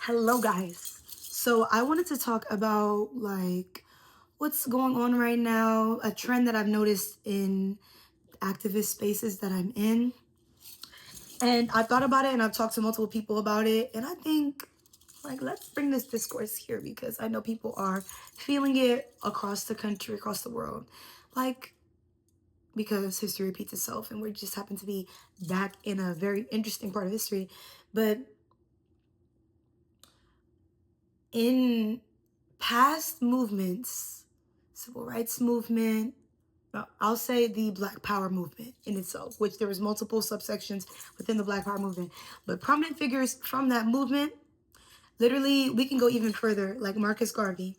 Hello, guys. So, I wanted to talk about what's going on right now, a trend that I've noticed in activist spaces that I'm in. And I thought about it and I've talked to multiple people about it. And I think, let's bring this discourse here because I know people are feeling it across the country, across the world. Like, because history repeats itself and we just happen to be back in a very interesting part of history. But in past movements, civil rights movement, I'll say the Black Power movement in itself, which there was multiple subsections within the Black Power movement, but prominent figures from that movement, literally, we can go even further, like Marcus Garvey.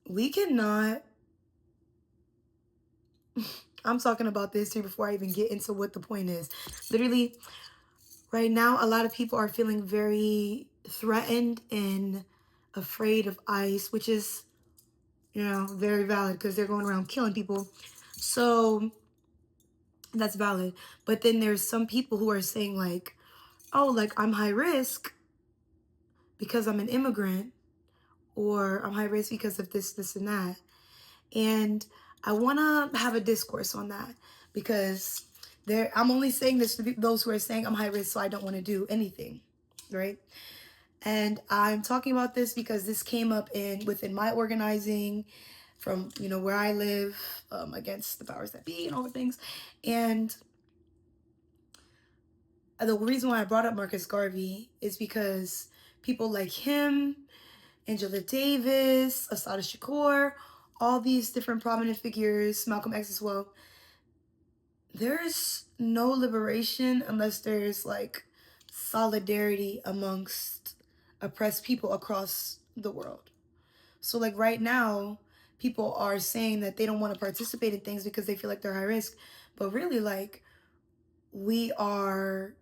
We cannot, I'm talking about this here before I even get into what the point is. Literally, right now, a lot of people are feeling very threatened and afraid of ICE, which is very valid because they're going around killing people. So that's valid. But then there's some people who are saying like, oh, like I'm high risk because I'm an immigrant, or I'm high risk because of this, and that. And I want to have a discourse on that because I'm only saying this to those who are saying I'm high risk, so I don't want to do anything, right? And I'm talking about this because this came up within my organizing from where I live, against the powers that be and all the things. And the reason why I brought up Marcus Garvey is because people like him, Angela Davis, Assata Shakur, all these different prominent figures, Malcolm X as well, there's no liberation unless there's like solidarity amongst oppressed people across the world. So like right now, people are saying that they don't want to participate in things because they feel like they're high risk. But really, like, we are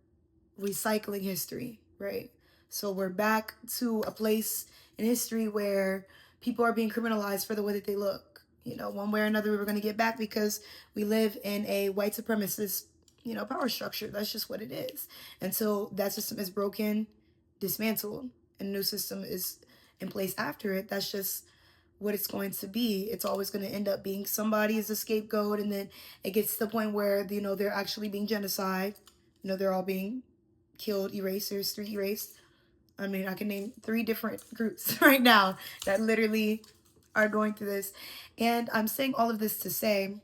recycling history, right? So we're back to a place in history where people are being criminalized for the way that they look. One way or another, we were going to get back because we live in a white supremacist, power structure. That's just what it is. Until that system is broken, dismantled, and a new system is in place after it, that's just what it's going to be. It's always going to end up being somebody is a scapegoat, and then it gets to the point where they're actually being genocide. They're all being killed, erased. There's three erased. I mean, I can name three different groups right now that literally are going through this. And I'm saying all of this to say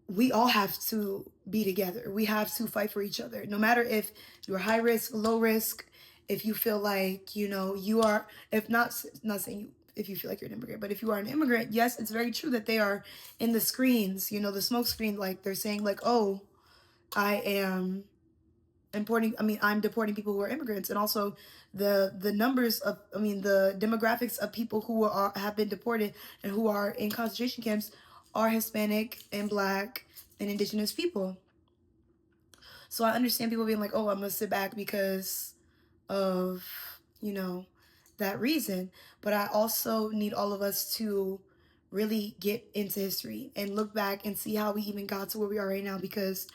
we all have to be together. We have to fight for each other. No matter if you're high risk, low risk, if you feel like, you are, if not saying you, if you feel like you're an immigrant, but if you are an immigrant, yes, it's very true that they are in the screens, the smoke screen, like they're saying like, oh, I am I'm deporting people who are immigrants, and also the numbers of, the demographics of people who have been deported and who are in concentration camps are Hispanic and Black and Indigenous people. So I understand people being like, oh, I'm gonna sit back because of that reason, but I also need all of us to really get into history and look back and see how we even got to where we are right now, because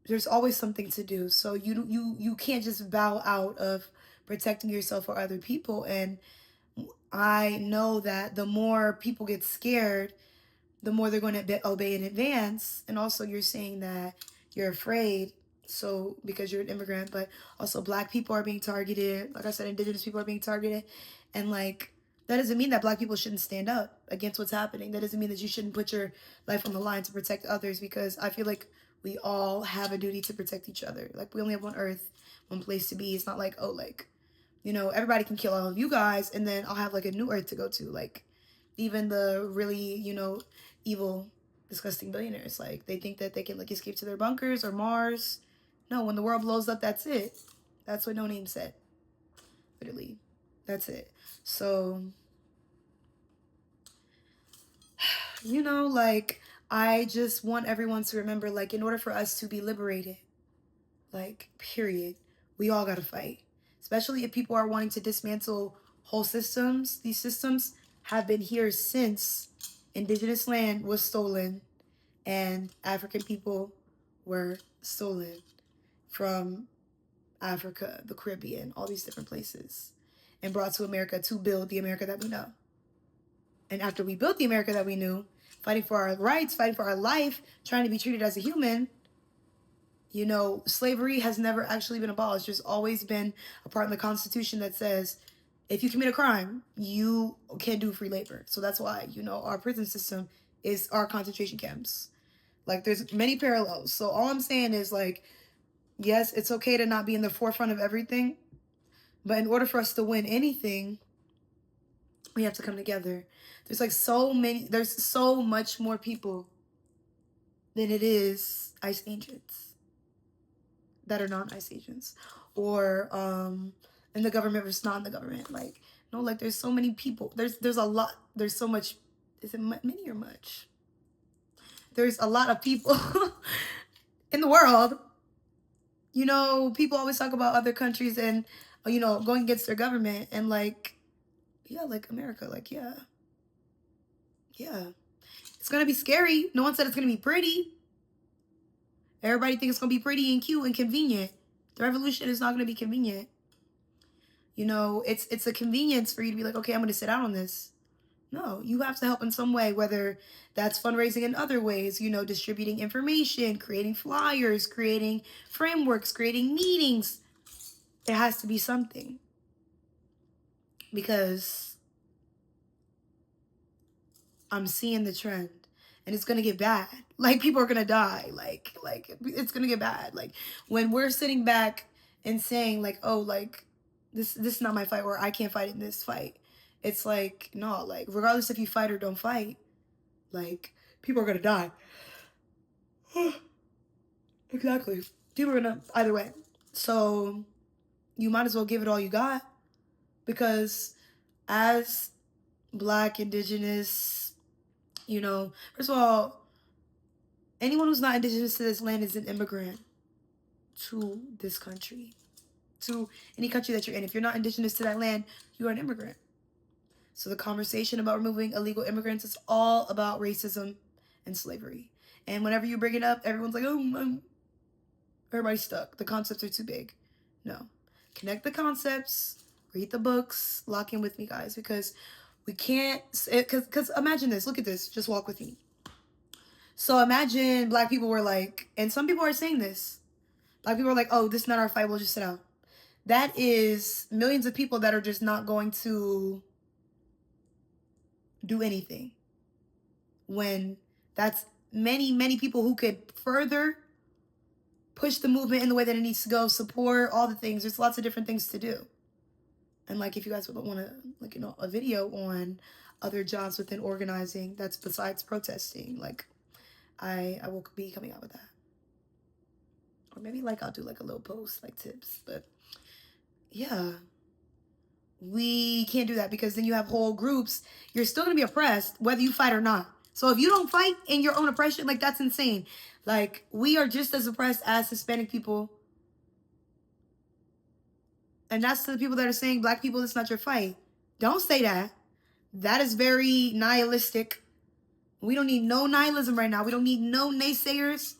there's always something to do. So you can't just bow out of protecting yourself or other people. And I know that the more people get scared, the more they're going to obey in advance. And also, you're saying that you're afraid, so because you're an immigrant, but also Black people are being targeted. Like I said, Indigenous people are being targeted, and like, that doesn't mean that Black people shouldn't stand up against what's happening. That doesn't mean that you shouldn't put your life on the line to protect others, because I feel like we all have a duty to protect each other. Like, we only have one earth, one place to be. It's not like, oh, like, everybody can kill all of you guys and then I'll have like a new earth to go to. Like, even the really, evil, disgusting billionaires, like, they think that they can like escape to their bunkers or Mars. No, when the world blows up, that's it. That's what No Name said. Literally. That's it. So, like, I just want everyone to remember, like, in order for us to be liberated, like, period, we all gotta fight. Especially if people are wanting to dismantle whole systems. These systems have been here since indigenous land was stolen and African people were stolen from Africa, the Caribbean, all these different places, and brought to America to build the America that we know. And after we built the America that we knew, fighting for our rights, fighting for our life, trying to be treated as a human, you know, slavery has never actually been abolished. There's always been a part in the Constitution that says if you commit a crime, you can't do free labor. So that's why, you know, our prison system is our concentration camps. Like, there's many parallels. So all I'm saying is, like, yes, it's okay to not be in the forefront of everything, but in order for us to win anything, we have to come together. There's so much more people than it is ICE agents that are non-ICE agents, or in the government versus not in the government. Like, no, like, there's so many people. There's a lot. There's so much. Is it many or much? There's a lot of people in the world. You know, people always talk about other countries and, you know, going against their government, and like, yeah, like America, like, yeah. It's gonna be scary. No one said it's gonna be pretty. Everybody thinks it's gonna be pretty and cute and convenient. The revolution is not gonna be convenient. You know, it's a convenience for you to be like, okay, I'm gonna sit down on this. No, you have to help in some way, whether that's fundraising in other ways, you know, distributing information, creating flyers, creating frameworks, creating meetings. There has to be something, because I'm seeing the trend, and it's going to get bad. Like, people are going to die. Like it's going to get bad. Like, when we're sitting back and saying, like, oh, like, this is not my fight, or I can't fight in this fight. It's like, no, like, regardless if you fight or don't fight, like, people are going to die. Exactly. People are going to, either way. So you might as well give it all you got, because as Black, Indigenous, you know, first of all, anyone who's not indigenous to this land is an immigrant to this country, to any country that you're in. If you're not indigenous to that land, you are an immigrant. So the conversation about removing illegal immigrants is all about racism and slavery. And whenever you bring it up, everyone's like, oh, everybody's stuck. The concepts are too big. No. Connect the concepts, read the books, lock in with me, guys, because we can't, because imagine this. Look at this. Just walk with me. So imagine Black people were like, and some people are saying this, Black people are like, oh, this is not our fight, we'll just sit out. That is millions of people that are just not going to do anything, when that's many people who could further push the movement in the way that it needs to go, support all the things. There's lots of different things to do. And like, if you guys would want to, like, you know, a video on other jobs within organizing that's besides protesting, like, I will be coming out with that. Or maybe, like, I'll do like a little post, like, tips. But yeah, we can't do that, because then you have whole groups. You're still going to be oppressed whether you fight or not. So if you don't fight in your own oppression, like, that's insane. Like, we are just as oppressed as Hispanic people. And that's to the people that are saying, Black people, it's not your fight. Don't say that. That is very nihilistic. We don't need no nihilism right now. We don't need no naysayers.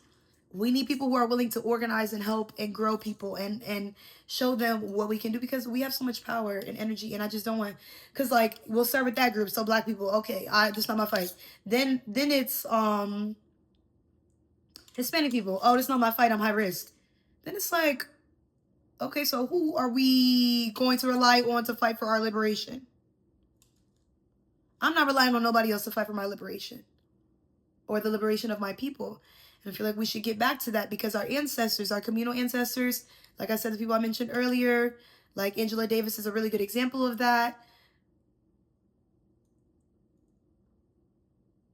We need people who are willing to organize and help and grow people and show them what we can do, because we have so much power and energy. And I just don't want, because, like, we'll start with that group. So Black people, okay, this is not my fight. Then it's Hispanic people. Oh, this is not my fight, I'm high risk. Then it's like, okay, so who are we going to rely on to fight for our liberation? I'm not relying on nobody else to fight for my liberation or the liberation of my people. And I feel like we should get back to that, because our ancestors, our communal ancestors, like I said, the people I mentioned earlier, like Angela Davis is a really good example of that.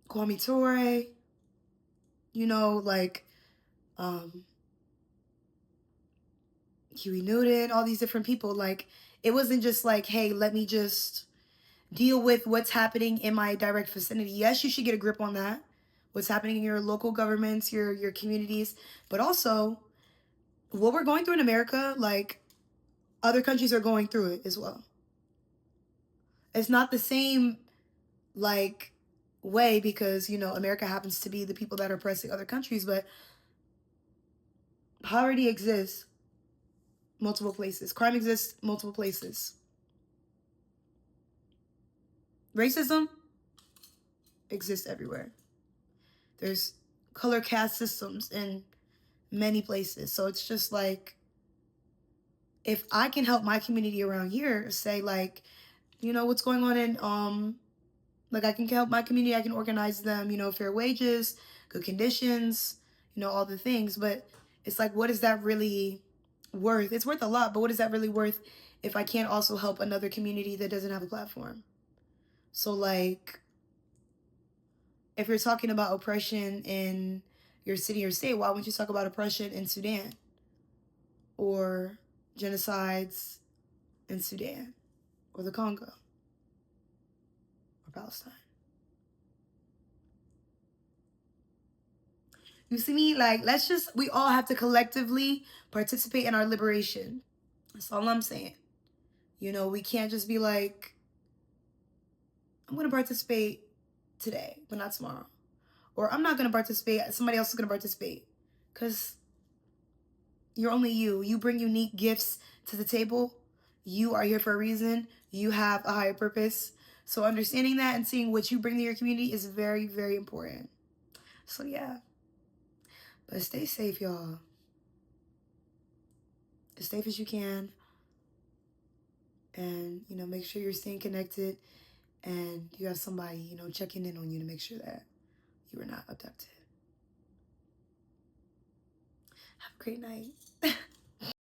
Kwame Ture, you know, like Huey Newton, all these different people. Like, it wasn't just like, hey, let me just deal with what's happening in my direct vicinity. Yes, you should get a grip on that, what's happening in your local governments, your communities, but also what we're going through in America, like, other countries are going through it as well. It's not the same, like, way because, you know, America happens to be the people that are oppressing other countries, but poverty exists multiple places. Crime exists multiple places. Racism exists everywhere. There's color caste systems in many places. So it's just like, if I can help my community around here, say like, you know, what's going on in like I can help my community, I can organize them, you know, fair wages, good conditions, you know, all the things. But it's like, what is that really worth? It's worth a lot, but what is that really worth if I can't also help another community that doesn't have a platform? So like, if you're talking about oppression in your city or state, why wouldn't you talk about oppression in Sudan or genocides in Sudan or the Congo or Palestine? You see me? Like, we all have to collectively participate in our liberation. That's all I'm saying. You know, we can't just be like, I'm going to participate today, but not tomorrow. Or I'm not going to participate, somebody else is going to participate. Because you're only you. You bring unique gifts to the table. You are here for a reason. You have a higher purpose. So understanding that and seeing what you bring to your community is very, very important. So yeah. But stay safe, y'all. As safe as you can. And, you know, make sure you're staying connected and you have somebody, you know, checking in on you to make sure that you are not abducted. Have a great night.